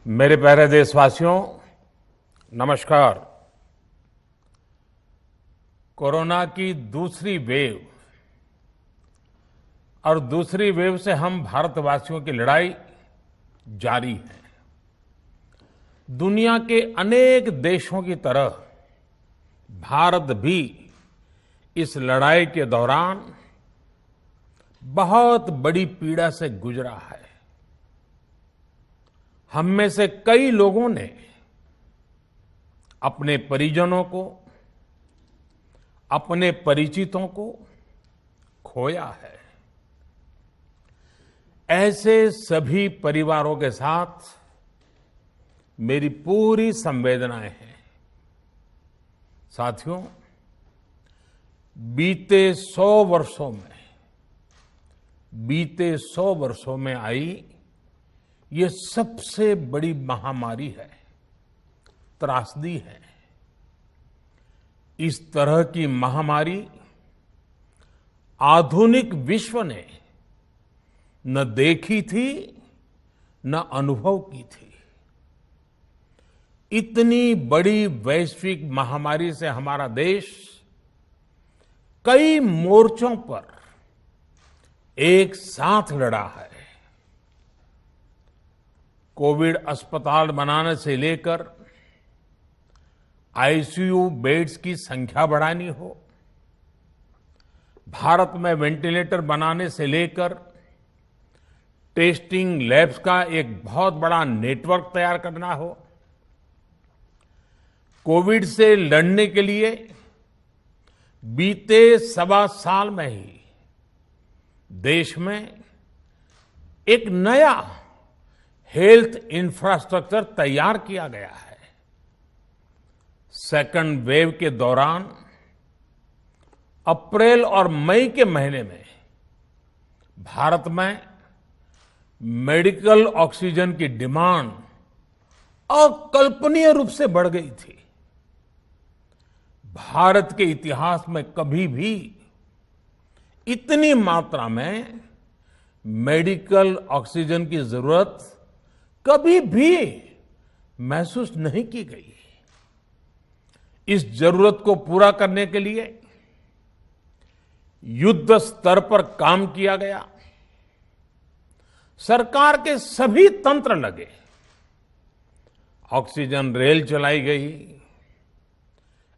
मेरे प्यारे देशवासियों, नमस्कार। कोरोना की दूसरी वेव और दूसरी वेव से हम भारतवासियों की लड़ाई जारी है। दुनिया के अनेक देशों की तरह भारत भी इस लड़ाई के दौरान बहुत बड़ी पीड़ा से गुजरा है। हम में से कई लोगों ने अपने परिजनों को, अपने परिचितों को खोया है। ऐसे सभी परिवारों के साथ मेरी पूरी संवेदनाएं हैं। साथियों, बीते 100 वर्षों में आई ये सबसे बड़ी महामारी है, त्रासदी है। इस तरह की महामारी आधुनिक विश्व ने न देखी थी, न अनुभव की थी। इतनी बड़ी वैश्विक महामारी से हमारा देश कई मोर्चों पर एक साथ लड़ा है। कोविड अस्पताल बनाने से लेकर आईसीयू बेड्स की संख्या बढ़ानी हो, भारत में वेंटिलेटर बनाने से लेकर टेस्टिंग लैब्स का एक बहुत बड़ा नेटवर्क तैयार करना हो, कोविड से लड़ने के लिए बीते 1.25 साल में ही देश में एक नया हेल्थ इंफ्रास्ट्रक्चर तैयार किया गया है। सेकंड वेव के दौरान अप्रैल और मई के महीने में भारत में मेडिकल ऑक्सीजन की डिमांड अकल्पनीय रूप से बढ़ गई थी। भारत के इतिहास में कभी भी इतनी मात्रा में मेडिकल ऑक्सीजन की जरूरत कभी भी महसूस नहीं की गई। इस जरूरत को पूरा करने के लिए युद्ध स्तर पर काम किया गया। सरकार के सभी तंत्र लगे। ऑक्सीजन रेल चलाई गई,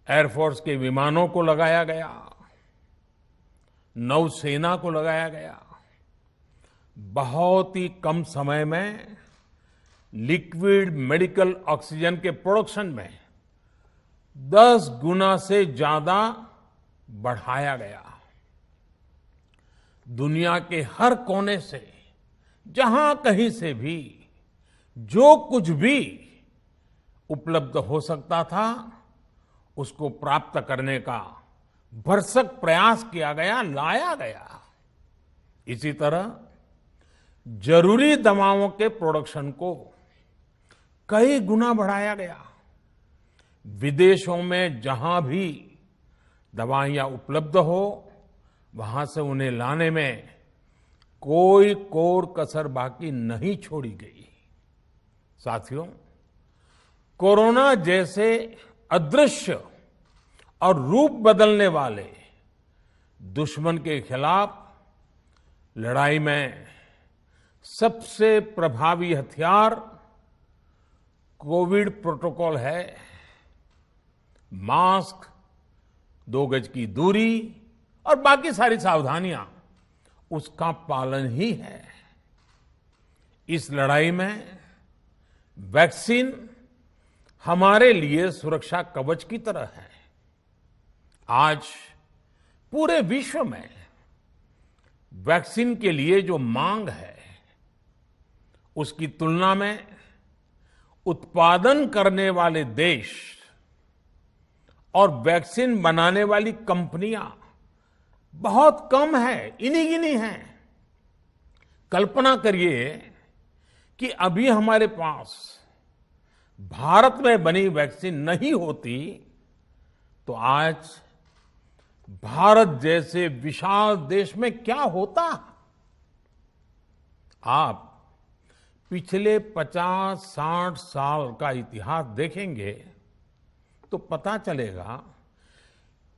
एयरफोर्स के विमानों को लगाया गया, नौसेना को लगाया गया। बहुत ही कम समय में लिक्विड मेडिकल ऑक्सीजन के प्रोडक्शन में 10 गुना से ज्यादा बढ़ाया गया। दुनिया के हर कोने से, जहां कहीं से भी जो कुछ भी उपलब्ध हो सकता था, उसको प्राप्त करने का भरसक प्रयास किया गया, लाया गया। इसी तरह जरूरी दवाओं के प्रोडक्शन को कई गुना बढ़ाया गया। विदेशों में जहां भी दवाइयां उपलब्ध हो, वहां से उन्हें लाने में कोई कोर कसर बाकी नहीं छोड़ी गई। साथियों, कोरोना जैसे अदृश्य और रूप बदलने वाले दुश्मन के खिलाफ लड़ाई में सबसे प्रभावी हथियार कोविड प्रोटोकॉल है। मास्क, 2 गज की दूरी और बाकी सारी सावधानियां, उसका पालन ही है। इस लड़ाई में वैक्सीन हमारे लिए सुरक्षा कवच की तरह है। आज पूरे विश्व में वैक्सीन के लिए जो मांग है, उसकी तुलना में उत्पादन करने वाले देश और वैक्सीन बनाने वाली कंपनियां बहुत कम है, इन्हीं गिनी हैं। कल्पना करिए कि अभी हमारे पास भारत में बनी वैक्सीन नहीं होती तो आज भारत जैसे विशाल देश में क्या होता। आप पिछले 50-60 साल का इतिहास देखेंगे तो पता चलेगा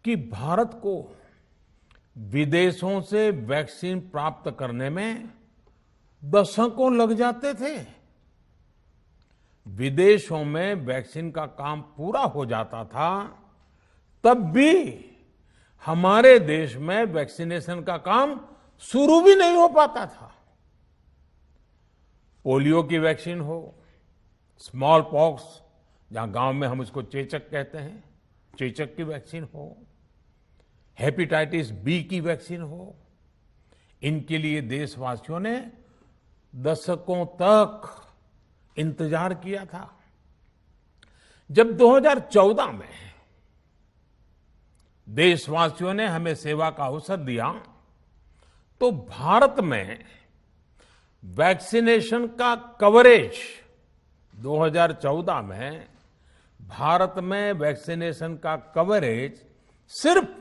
कि भारत को विदेशों से वैक्सीन प्राप्त करने में दशकों लग जाते थे। विदेशों में वैक्सीन का काम पूरा हो जाता था, तब भी हमारे देश में वैक्सीनेशन का काम शुरू भी नहीं हो पाता था। पोलियो की वैक्सीन हो, स्मॉल पॉक्स, जहां गांव में हम उसको चेचक कहते हैं, चेचक की वैक्सीन हो, हेपेटाइटिस बी की वैक्सीन हो, इनके लिए देशवासियों ने दशकों तक इंतजार किया था। जब 2014 में देशवासियों ने हमें सेवा का अवसर दिया, तो भारत में वैक्सीनेशन का कवरेज 2014 में भारत में वैक्सीनेशन का कवरेज सिर्फ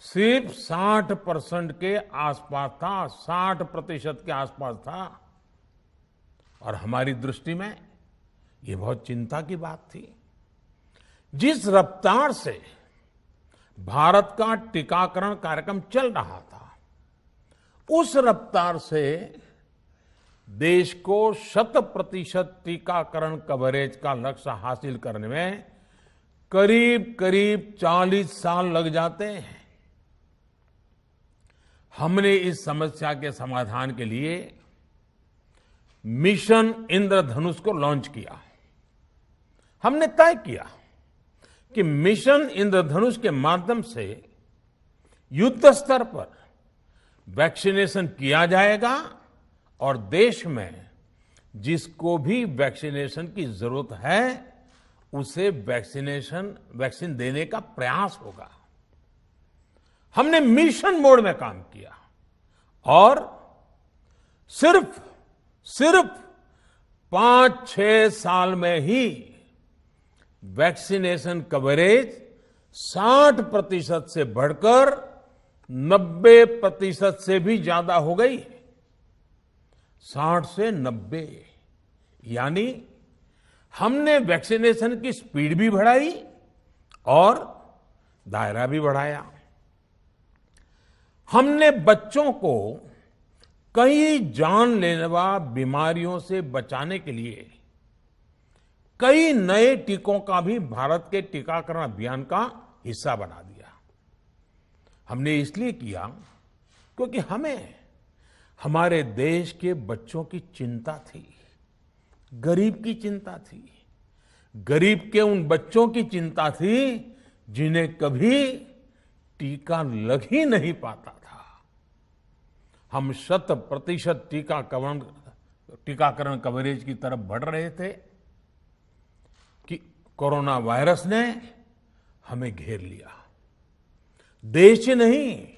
60% के आसपास था, 60% के आसपास था। और हमारी दृष्टि में ये बहुत चिंता की बात थी। जिस रफ्तार से भारत का टीकाकरण कार्यक्रम चल रहा था, उस रफ्तार से देश को 100% टीकाकरण कवरेज का लक्ष्य हासिल करने में करीब करीब 40 साल लग जाते हैं। हमने इस समस्या के समाधान के लिए मिशन इंद्रधनुष को लॉन्च किया। हमने तय किया कि मिशन इंद्रधनुष के माध्यम से युद्ध स्तर पर वैक्सीनेशन किया जाएगा और देश में जिसको भी वैक्सीनेशन की जरूरत है उसे वैक्सीन देने का प्रयास होगा। हमने मिशन मोड में काम किया और सिर्फ 5-6 साल में ही वैक्सीनेशन कवरेज 60% से बढ़कर 90% से भी ज्यादा हो गई। 60 से 90, यानी हमने वैक्सीनेशन की स्पीड भी बढ़ाई और दायरा भी बढ़ाया। हमने बच्चों को कई जानलेवा बीमारियों से बचाने के लिए कई नए टीकों का भी भारत के टीकाकरण अभियान का हिस्सा बना दिया। हमने इसलिए किया क्योंकि हमें हमारे देश के बच्चों की चिंता थी, गरीब की चिंता थी, गरीब के उन बच्चों की चिंता थी जिन्हें कभी टीका लग ही नहीं पाता था। हम 100% टीकाकरण कवरेज की तरफ बढ़ रहे थे कि कोरोना वायरस ने हमें घेर लिया। देश ही नहीं,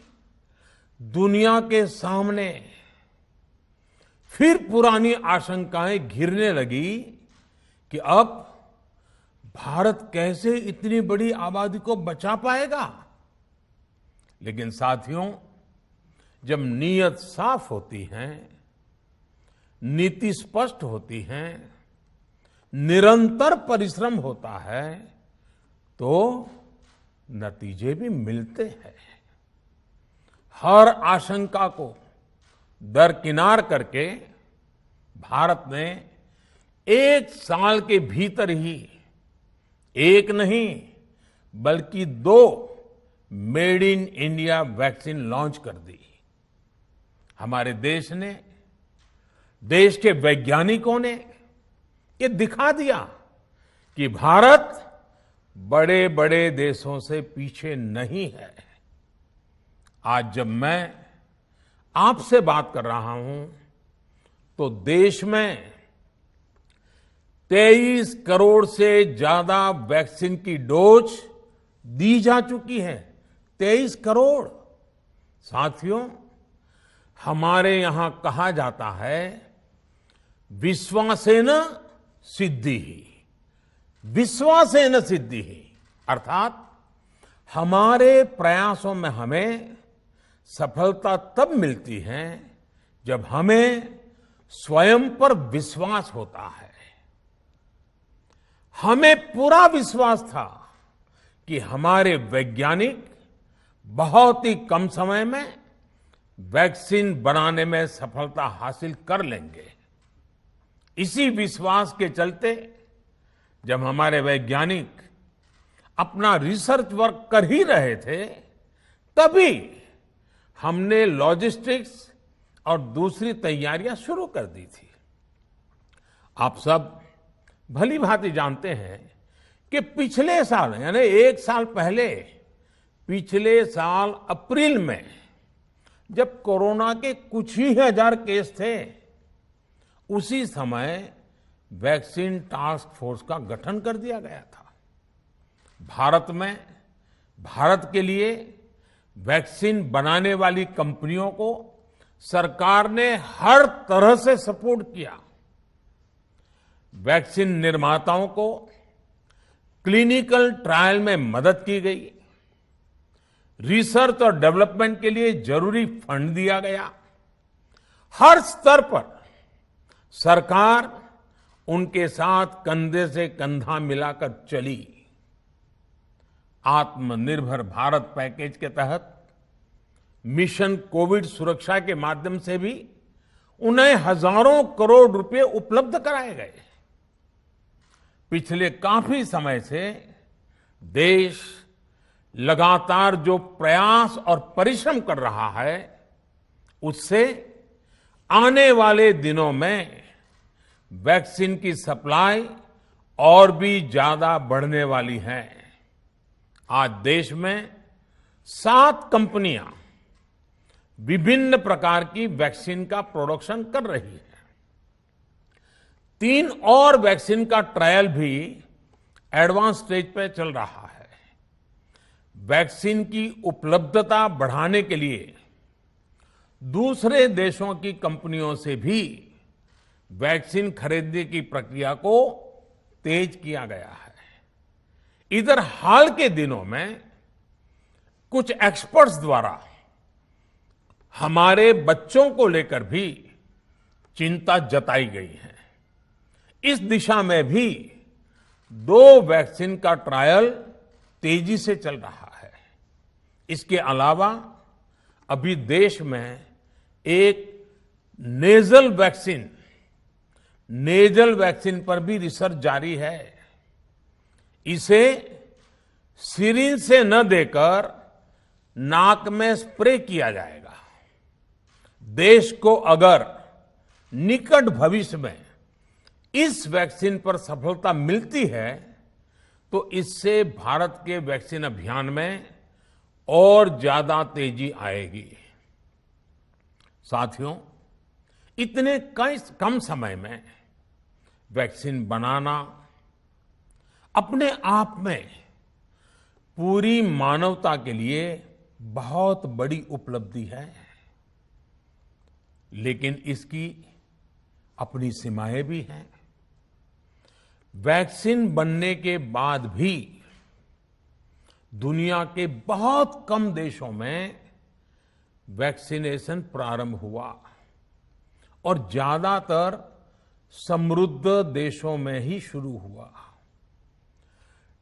दुनिया के सामने फिर पुरानी आशंकाएं घिरने लगी कि अब भारत कैसे इतनी बड़ी आबादी को बचा पाएगा। लेकिन साथियों, जब नीयत साफ होती है, नीति स्पष्ट होती है, निरंतर परिश्रम होता है, तो नतीजे भी मिलते हैं। हर आशंका को दरकिनार करके भारत ने 1 साल के भीतर ही एक नहीं बल्कि 2 made in India vaccine launch कर दी। हमारे देश ने, देश के वैज्ञानिकों ने ये दिखा दिया कि भारत बड़े बड़े देशों से पीछे नहीं है। आज जब मैं आपसे बात कर रहा हूं तो देश में 23 करोड़ से ज्यादा वैक्सीन की डोज दी जा चुकी है। 23 करोड़। साथियों, हमारे यहां कहा जाता है विश्वासेन सिद्धिः, विश्वासेन सिद्धिः, अर्थात हमारे प्रयासों में हमें सफलता तब मिलती है जब हमें स्वयं पर विश्वास होता है। हमें पूरा विश्वास था कि हमारे वैज्ञानिक बहुत ही कम समय में वैक्सीन बनाने में सफलता हासिल कर लेंगे। इसी विश्वास के चलते जब हमारे वैज्ञानिक अपना रिसर्च वर्क कर ही रहे थे, तभी हमने लॉजिस्टिक्स और दूसरी तैयारियां शुरू कर दी थी। आप सब भली भांति जानते हैं कि पिछले साल यानी 1 साल पहले, पिछले साल अप्रैल में जब कोरोना के कुछ ही हजार केस थे, उसी समय वैक्सीन टास्क फोर्स का गठन कर दिया गया था। भारत के लिए वैक्सीन बनाने वाली कंपनियों को सरकार ने हर तरह से सपोर्ट किया। वैक्सीन निर्माताओं को क्लिनिकल ट्रायल में मदद की गई, रिसर्च और डेवलपमेंट के लिए जरूरी फंड दिया गया। हर स्तर पर सरकार उनके साथ कंधे से कंधा मिलाकर चली। आत्मनिर्भर भारत पैकेज के तहत मिशन कोविड सुरक्षा के माध्यम से भी उन्हें हजारों करोड़ रुपए उपलब्ध कराए गए। पिछले काफी समय से देश लगातार जो प्रयास और परिश्रम कर रहा है, उससे आने वाले दिनों में वैक्सीन की सप्लाई और भी ज्यादा बढ़ने वाली है। आज देश में 7 कंपनियां विभिन्न प्रकार की वैक्सीन का प्रोडक्शन कर रही है। 3 और वैक्सीन का ट्रायल भी एडवांस स्टेज पे चल रहा है। वैक्सीन की उपलब्धता बढ़ाने के लिए दूसरे देशों की कंपनियों से भी वैक्सीन खरीदने की प्रक्रिया को तेज किया गया है। इधर हाल के दिनों में कुछ एक्सपर्ट्स द्वारा हमारे बच्चों को लेकर भी चिंता जताई गई है। इस दिशा में भी 2 वैक्सीन का ट्रायल तेजी से चल रहा है। इसके अलावा अभी देश में एक नेजल वैक्सीन पर भी रिसर्च जारी है। इसे सिरिंज से न देकर नाक में स्प्रे किया जाएगा। देश को अगर निकट भविष्य में इस वैक्सीन पर सफलता मिलती है, तो इससे भारत के वैक्सीन अभियान में और ज्यादा तेजी आएगी। साथियों, इतने कम समय में वैक्सीन बनाना अपने आप में पूरी मानवता के लिए बहुत बड़ी उपलब्धि है, लेकिन इसकी अपनी सीमाएं भी हैं। वैक्सीन बनने के बाद भी दुनिया के बहुत कम देशों में वैक्सीनेशन प्रारंभ हुआ और ज्यादातर समृद्ध देशों में ही शुरू हुआ।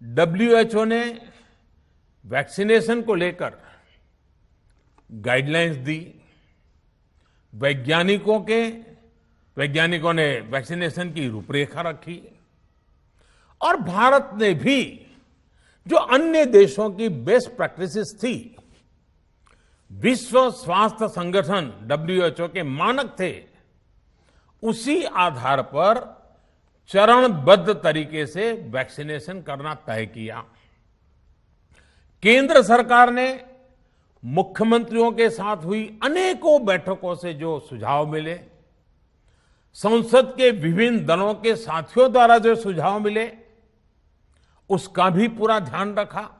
WHO ने वैक्सीनेशन को लेकर गाइडलाइंस दी। वैज्ञानिकों ने वैक्सीनेशन की रूपरेखा रखी और भारत ने भी जो अन्य देशों की बेस्ट प्रैक्टिसेस थी, विश्व स्वास्थ्य संगठन WHO के मानक थे, उसी आधार पर चरणबद्ध तरीके से वैक्सीनेशन करना तय किया। केंद्र सरकार ने मुख्यमंत्रियों के साथ हुई अनेकों बैठकों से जो सुझाव मिले, संसद के विभिन्न दलों के साथियों द्वारा जो सुझाव मिले, उसका भी पूरा ध्यान रखा।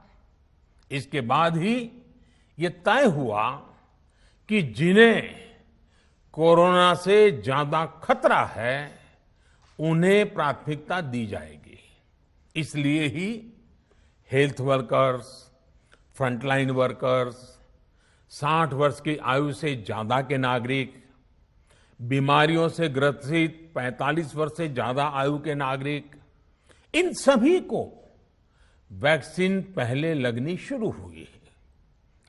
इसके बाद ही ये तय हुआ कि जिन्हें कोरोना से ज्यादा खतरा है, उन्हें प्राथमिकता दी जाएगी। इसलिए ही हेल्थ वर्कर्स, फ्रंटलाइन वर्कर्स, 60 वर्ष की आयु से ज्यादा के नागरिक, बीमारियों से ग्रसित 45 वर्ष से ज्यादा आयु के नागरिक, इन सभी को वैक्सीन पहले लगनी शुरू हुई है।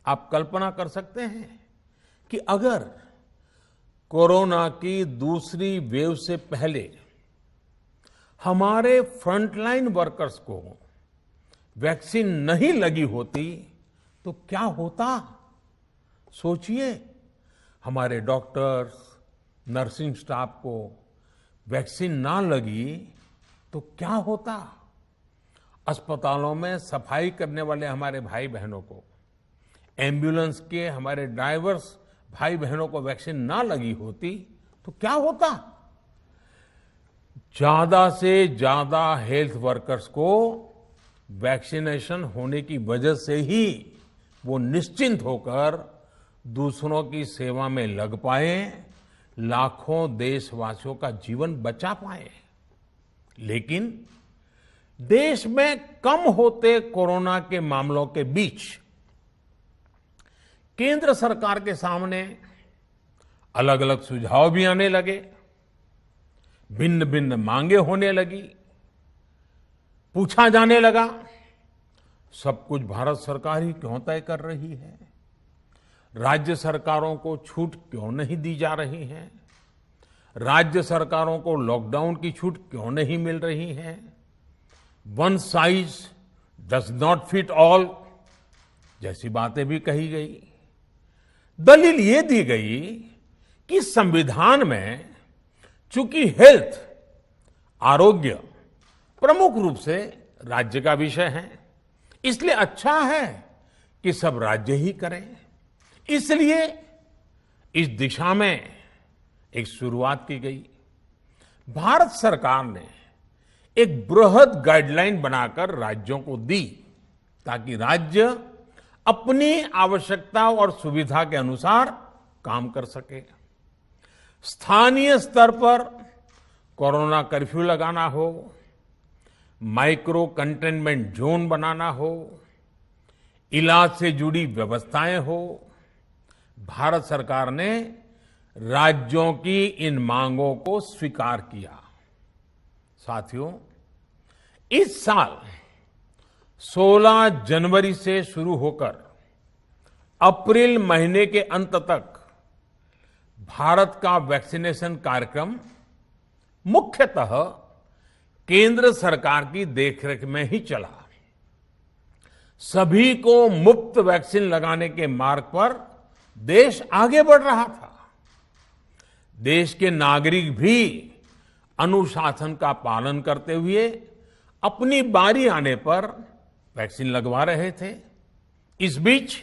आप कल्पना कर सकते हैं कि अगर कोरोना की दूसरी वेव से पहले हमारे फ्रंटलाइन वर्कर्स को वैक्सीन नहीं लगी होती तो क्या होता? सोचिए, हमारे डॉक्टर्स, नर्सिंग स्टाफ को वैक्सीन ना लगी तो क्या होता? अस्पतालों में सफाई करने वाले हमारे भाई बहनों को, एम्बुलेंस के हमारे ड्राइवर्स भाई बहनों को वैक्सीन ना लगी होती तो क्या होता? ज्यादा से ज्यादा हेल्थ वर्कर्स को वैक्सीनेशन होने की वजह से ही वो निश्चिंत होकर दूसरों की सेवा में लग पाए, लाखों देशवासियों का जीवन बचा पाए। लेकिन देश में कम होते कोरोना के मामलों के बीच केंद्र सरकार के सामने अलग अलग सुझाव भी आने लगे, भिन्न भिन्न मांगे होने लगी। पूछा जाने लगा, सब कुछ भारत सरकार ही क्यों तय कर रही है? राज्य सरकारों को छूट क्यों नहीं दी जा रही है? राज्य सरकारों को लॉकडाउन की छूट क्यों नहीं मिल रही है? One size does not fit all जैसी बातें भी कही गई। दलील ये दी गई कि संविधान में चूंकि हेल्थ, आरोग्य प्रमुख रूप से राज्य का विषय है, इसलिए अच्छा है कि सब राज्य ही करें। इसलिए इस दिशा में एक शुरुआत की गई। भारत सरकार ने एक बृहद गाइडलाइन बनाकर राज्यों को दी ताकि राज्य अपनी आवश्यकता और सुविधा के अनुसार काम कर सके। स्थानीय स्तर पर कोरोना कर्फ्यू लगाना हो, माइक्रो कंटेनमेंट जोन बनाना हो, इलाज से जुड़ी व्यवस्थाएं हो, भारत सरकार ने राज्यों की इन मांगों को स्वीकार किया। साथियों, इस साल 16 जनवरी से शुरू होकर अप्रैल महीने के अंत तक भारत का वैक्सीनेशन कार्यक्रम मुख्यतः केंद्र सरकार की देखरेख में ही चला। सभी को मुफ्त वैक्सीन लगाने के मार्ग पर देश आगे बढ़ रहा था। देश के नागरिक भी अनुशासन का पालन करते हुए अपनी बारी आने पर वैक्सीन लगवा रहे थे। इस बीच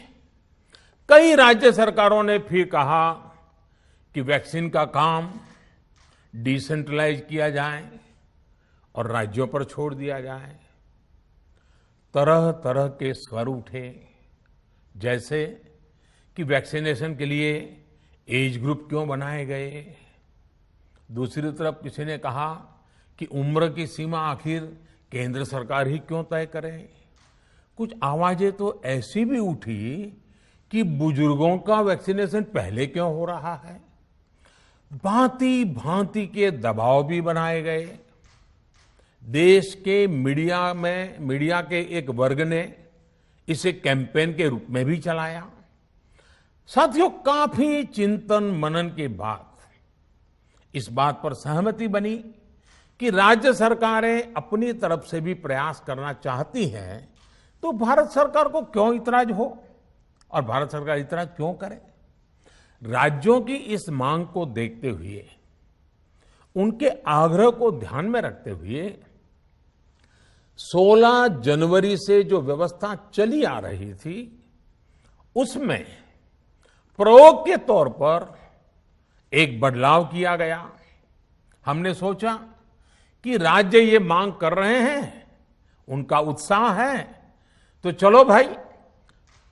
कई राज्य सरकारों ने फिर कहा कि वैक्सीन का काम डिसेंट्रलाइज किया जाए और राज्यों पर छोड़ दिया जाए। तरह तरह के स्वर उठे, जैसे कि वैक्सीनेशन के लिए एज ग्रुप क्यों बनाए गए। दूसरी तरफ किसी ने कहा कि उम्र की सीमा आखिर केंद्र सरकार ही क्यों तय करे। कुछ आवाजें तो ऐसी भी उठी कि बुजुर्गों का वैक्सीनेशन पहले क्यों हो रहा है। भांति भांति के दबाव भी बनाए गए। देश के मीडिया के एक वर्ग ने इसे कैंपेन के रूप में भी चलाया। साथियों, काफी चिंतन मनन के बाद इस बात पर सहमति बनी कि राज्य सरकारें अपनी तरफ से भी प्रयास करना चाहती हैं, तो भारत सरकार को क्यों इतराज हो और भारत सरकार इतराज क्यों करे। राज्यों की इस मांग को देखते हुए, उनके आग्रह को ध्यान में रखते हुए 16 जनवरी से जो व्यवस्था चली आ रही थी, उसमें प्रयोग के तौर पर एक बदलाव किया गया। हमने सोचा कि राज्य ये मांग कर रहे हैं, उनका उत्साह है, तो चलो भाई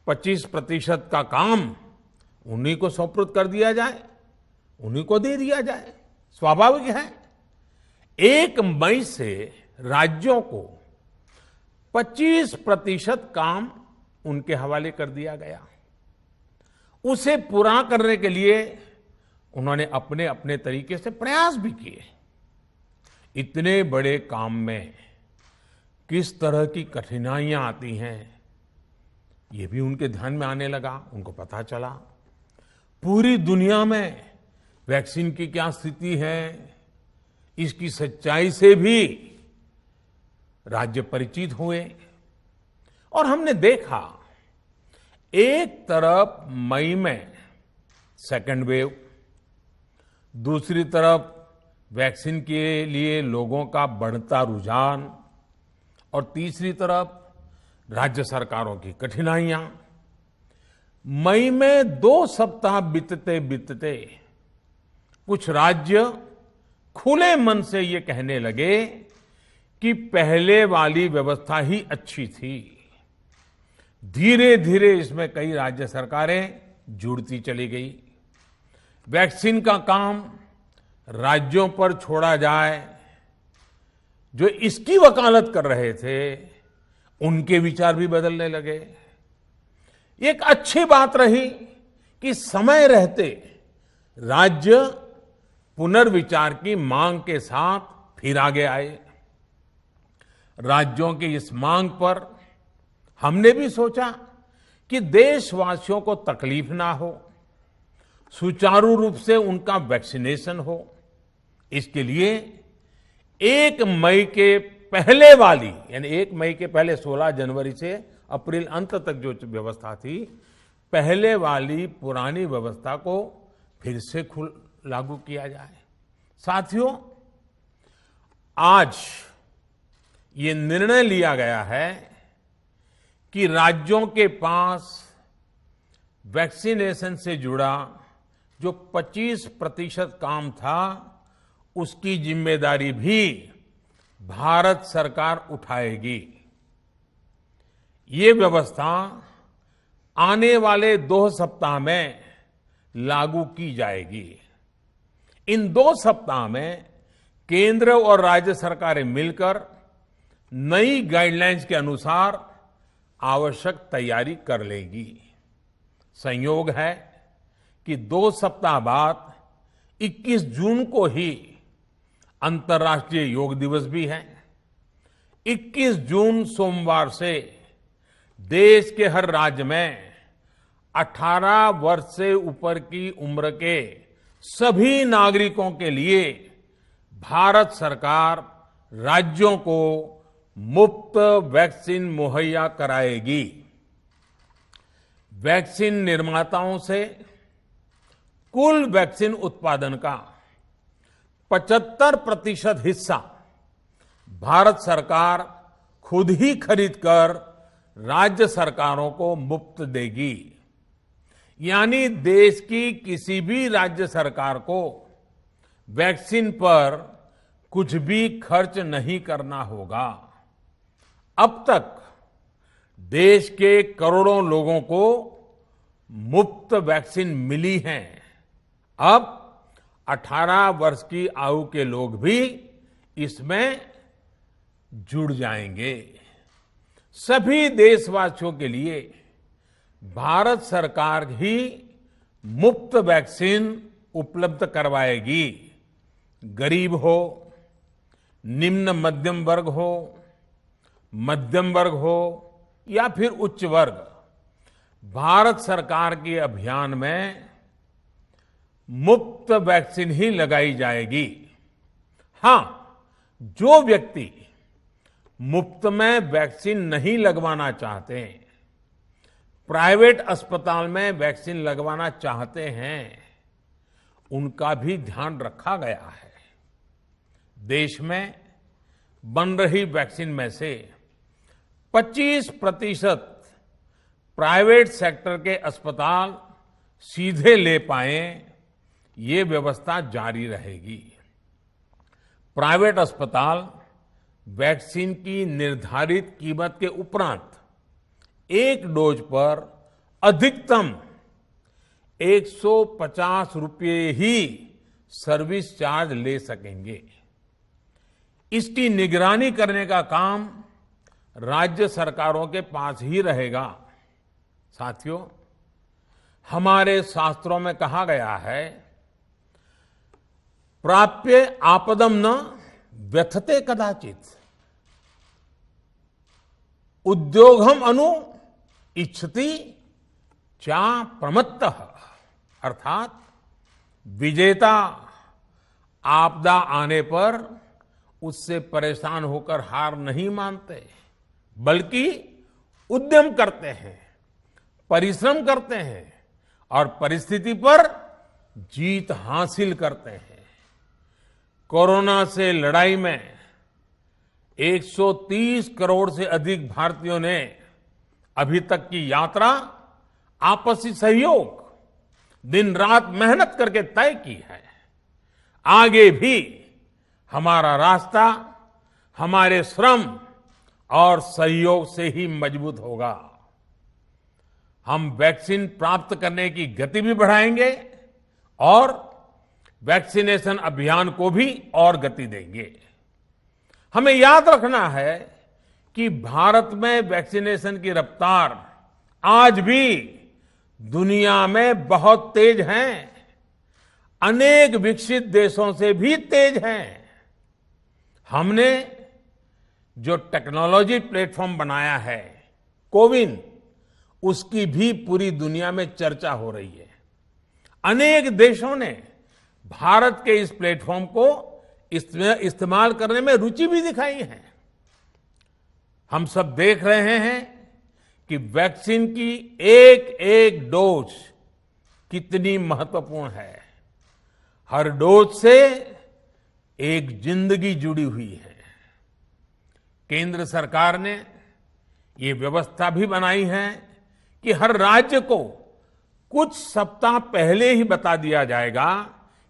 25% का काम उन्हीं को सुपुर्द कर दिया जाए, उन्हीं को दे दिया जाए। स्वाभाविक है 1 मई से राज्यों को 25% काम उनके हवाले कर दिया गया। उसे पूरा करने के लिए उन्होंने अपने अपने तरीके से प्रयास भी किए। इतने बड़े काम में किस तरह की कठिनाइयां आती हैं, ये भी उनके ध्यान में आने लगा। उनको पता चला पूरी दुनिया में वैक्सीन की क्या स्थिति है, इसकी सच्चाई से भी राज्य परिचित हुए। और हमने देखा एक तरफ मई में सेकेंड वेव, दूसरी तरफ वैक्सीन के लिए लोगों का बढ़ता रुझान, और तीसरी तरफ राज्य सरकारों की कठिनाइयां। मई में 2 सप्ताह बीतते बीतते कुछ राज्य खुले मन से ये कहने लगे कि पहले वाली व्यवस्था ही अच्छी थी। धीरे धीरे इसमें कई राज्य सरकारें जुड़ती चली गई। वैक्सीन का काम राज्यों पर छोड़ा जाए, जो इसकी वकालत कर रहे थे उनके विचार भी बदलने लगे। एक अच्छी बात रही कि समय रहते राज्य पुनर्विचार की मांग के साथ फिर आगे आए। राज्यों की इस मांग पर हमने भी सोचा कि देशवासियों को तकलीफ ना हो, सुचारू रूप से उनका वैक्सीनेशन हो। इसके लिए 1 मई के पहले वाली, यानी 1 मई के पहले 16 जनवरी से अप्रैल अंत तक जो व्यवस्था थी, पहले वाली पुरानी व्यवस्था को फिर से लागू किया जाए। साथियों, आज ये निर्णय लिया गया है कि राज्यों के पास वैक्सीनेशन से जुड़ा जो 25% काम था, उसकी जिम्मेदारी भी भारत सरकार उठाएगी। ये व्यवस्था आने वाले 2 सप्ताह में लागू की जाएगी। इन 2 सप्ताह में केंद्र और राज्य सरकारें मिलकर नई गाइडलाइंस के अनुसार आवश्यक तैयारी कर लेंगी। संयोग है कि 2 सप्ताह बाद 21 जून को ही अंतर्राष्ट्रीय योग दिवस भी है। 21 जून सोमवार से देश के हर राज्य में 18 वर्ष से ऊपर की उम्र के सभी नागरिकों के लिए भारत सरकार राज्यों को मुफ्त वैक्सीन मुहैया कराएगी। वैक्सीन निर्माताओं से कुल वैक्सीन उत्पादन का 75% हिस्सा भारत सरकार खुद ही खरीदकर राज्य सरकारों को मुफ्त देगी। यानी देश की किसी भी राज्य सरकार को वैक्सीन पर कुछ भी खर्च नहीं करना होगा। अब तक देश के करोड़ों लोगों को मुफ्त वैक्सीन मिली है। अब 18 वर्ष की आयु के लोग भी इसमें जुड़ जाएंगे। सभी देशवासियों के लिए भारत सरकार ही मुफ्त वैक्सीन उपलब्ध करवाएगी। गरीब हो, निम्न मध्यम वर्ग हो, मध्यम वर्ग हो या फिर उच्च वर्ग, भारत सरकार के अभियान में मुफ्त वैक्सीन ही लगाई जाएगी। हां, जो व्यक्ति मुफ्त में वैक्सीन नहीं लगवाना चाहते, प्राइवेट अस्पताल में वैक्सीन लगवाना चाहते हैं, उनका भी ध्यान रखा गया है। देश में बन रही वैक्सीन में से 25% प्राइवेट सेक्टर के अस्पताल सीधे ले पाए, ये व्यवस्था जारी रहेगी। प्राइवेट अस्पताल वैक्सीन की निर्धारित कीमत के उपरांत एक डोज पर अधिकतम 150 रुपये ही सर्विस चार्ज ले सकेंगे। इसकी निगरानी करने का काम राज्य सरकारों के पास ही रहेगा। साथियों, हमारे शास्त्रों में कहा गया है प्राप्य आपदम न व्यथते कदाचित, उद्योगम अनु इच्छति चा प्रमत्तः। अर्थात विजेता आपदा आने पर उससे परेशान होकर हार नहीं मानते, बल्कि उद्यम करते हैं, परिश्रम करते हैं और परिस्थिति पर जीत हासिल करते हैं। कोरोना से लड़ाई में 130 करोड़ से अधिक भारतीयों ने अभी तक की यात्रा आपसी सहयोग, दिन रात मेहनत करके तय की है। आगे भी हमारा रास्ता हमारे श्रम और सहयोग से ही मजबूत होगा। हम वैक्सीन प्राप्त करने की गति भी बढ़ाएंगे और वैक्सीनेशन अभियान को भी और गति देंगे। हमें याद रखना है कि भारत में वैक्सीनेशन की रफ्तार आज भी दुनिया में बहुत तेज है, अनेक विकसित देशों से भी तेज है। हमने जो टेक्नोलॉजी प्लेटफॉर्म बनाया है कोविन, उसकी भी पूरी दुनिया में चर्चा हो रही है। अनेक देशों ने भारत के इस प्लेटफॉर्म को इस्तेमाल करने में रुचि भी दिखाई है। हम सब देख रहे हैं कि वैक्सीन की एक एक डोज कितनी महत्वपूर्ण है। हर डोज से एक जिंदगी जुड़ी हुई है। केंद्र सरकार ने ये व्यवस्था भी बनाई है कि हर राज्य को कुछ सप्ताह पहले ही बता दिया जाएगा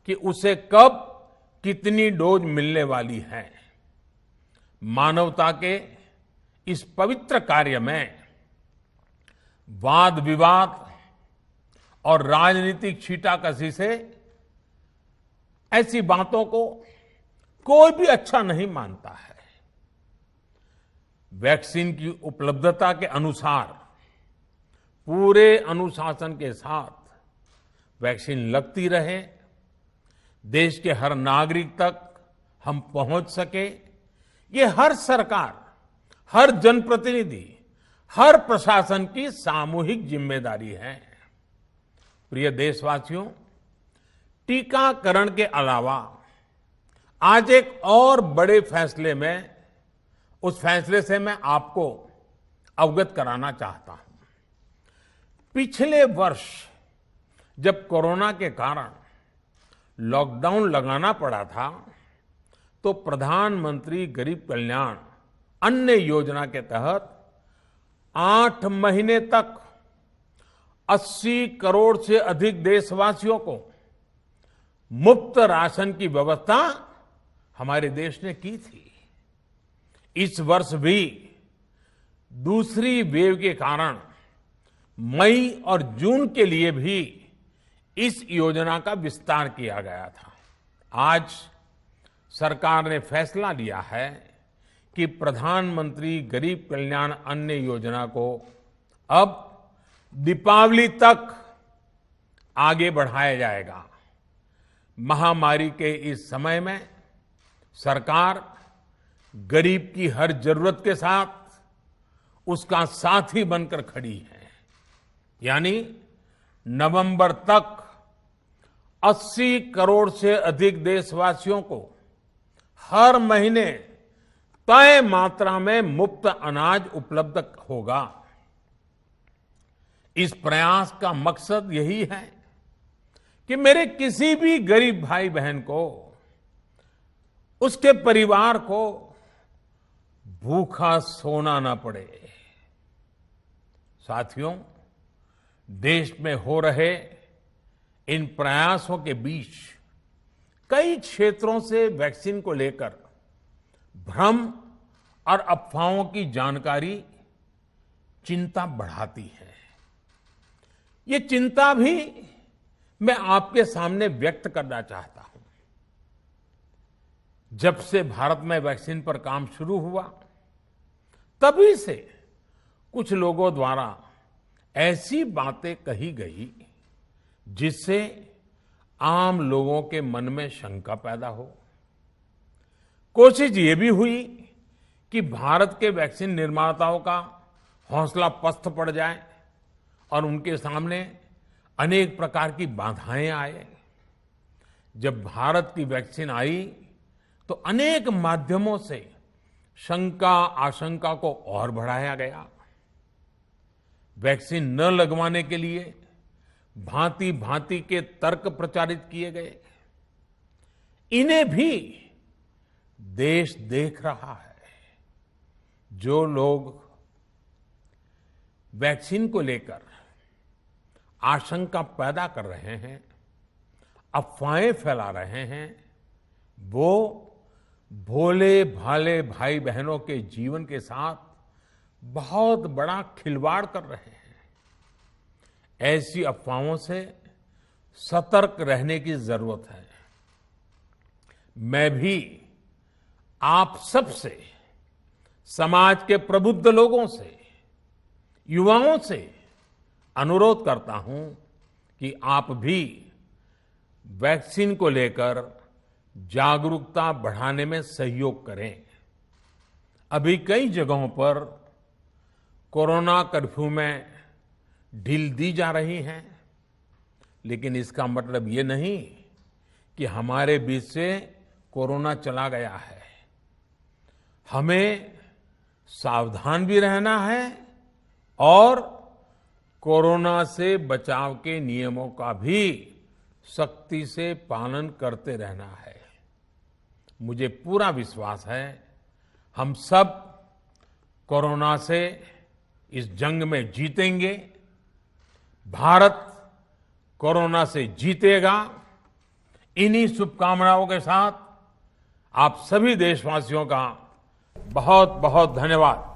कि उसे कब कितनी डोज मिलने वाली है। मानवता के इस पवित्र कार्य में वाद विवाद और राजनीतिक छींटाकशी से ऐसी बातों को कोई भी अच्छा नहीं मानता है। वैक्सीन की उपलब्धता के अनुसार पूरे अनुशासन के साथ वैक्सीन लगती रहे, देश के हर नागरिक तक हम पहुंच सके, ये हर सरकार, हर जनप्रतिनिधि, हर प्रशासन की सामूहिक जिम्मेदारी है। प्रिय देशवासियों, टीकाकरण के अलावा आज एक और बड़े फैसले में, उस फैसले से मैं आपको अवगत कराना चाहता हूं। पिछले वर्ष जब कोरोना के कारण लॉकडाउन लगाना पड़ा था, तो प्रधानमंत्री गरीब कल्याण अन्न योजना के तहत 8 महीने तक 80 करोड़ से अधिक देशवासियों को मुफ्त राशन की व्यवस्था हमारे देश ने की थी। इस वर्ष भी दूसरी वेव के कारण मई और जून के लिए भी इस योजना का विस्तार किया गया था। आज सरकार ने फैसला लिया है कि प्रधानमंत्री गरीब कल्याण अन्न योजना को अब दीपावली तक आगे बढ़ाया जाएगा। महामारी के इस समय में सरकार गरीब की हर जरूरत के साथ उसका साथी बनकर खड़ी है। यानी नवंबर तक 80 करोड़ से अधिक देशवासियों को हर महीने तय मात्रा में मुफ्त अनाज उपलब्ध होगा। इस प्रयास का मकसद यही है कि मेरे किसी भी गरीब भाई बहन को, उसके परिवार को भूखा सोना ना पड़े। साथियों, देश में हो रहे इन प्रयासों के बीच कई क्षेत्रों से वैक्सीन को लेकर भ्रम और अफवाहों की जानकारी चिंता बढ़ाती है। ये चिंता भी मैं आपके सामने व्यक्त करना चाहता हूं। जब से भारत में वैक्सीन पर काम शुरू हुआ, तभी से कुछ लोगों द्वारा ऐसी बातें कही गई जिससे आम लोगों के मन में शंका पैदा हो। कोशिश ये भी हुई कि भारत के वैक्सीन निर्माताओं का हौसला पस्त पड़ जाए और उनके सामने अनेक प्रकार की बाधाएं आए। जब भारत की वैक्सीन आई तो अनेक माध्यमों से शंका आशंका को और बढ़ाया गया। वैक्सीन न लगवाने के लिए भांति भांति के तर्क प्रचारित किए गए। इन्हें भी देश देख रहा है। जो लोग वैक्सीन को लेकर आशंका पैदा कर रहे हैं, अफवाहें फैला रहे हैं, वो भोले भाले भाई बहनों के जीवन के साथ बहुत बड़ा खिलवाड़ कर रहे हैं। ऐसी अफवाहों से सतर्क रहने की जरूरत है। मैं भी आप सबसे, समाज के प्रबुद्ध लोगों से, युवाओं से अनुरोध करता हूं कि आप भी वैक्सीन को लेकर जागरूकता बढ़ाने में सहयोग करें। अभी कई जगहों पर कोरोना कर्फ्यू में ढील दी जा रही है, लेकिन इसका मतलब ये नहीं कि हमारे बीच से कोरोना चला गया है। हमें सावधान भी रहना है और कोरोना से बचाव के नियमों का भी सख्ती से पालन करते रहना है। मुझे पूरा विश्वास है हम सब कोरोना से इस जंग में जीतेंगे। भारत कोरोना से जीतेगा। इन्हीं शुभकामनाओं के साथ आप सभी देशवासियों का बहुत बहुत धन्यवाद।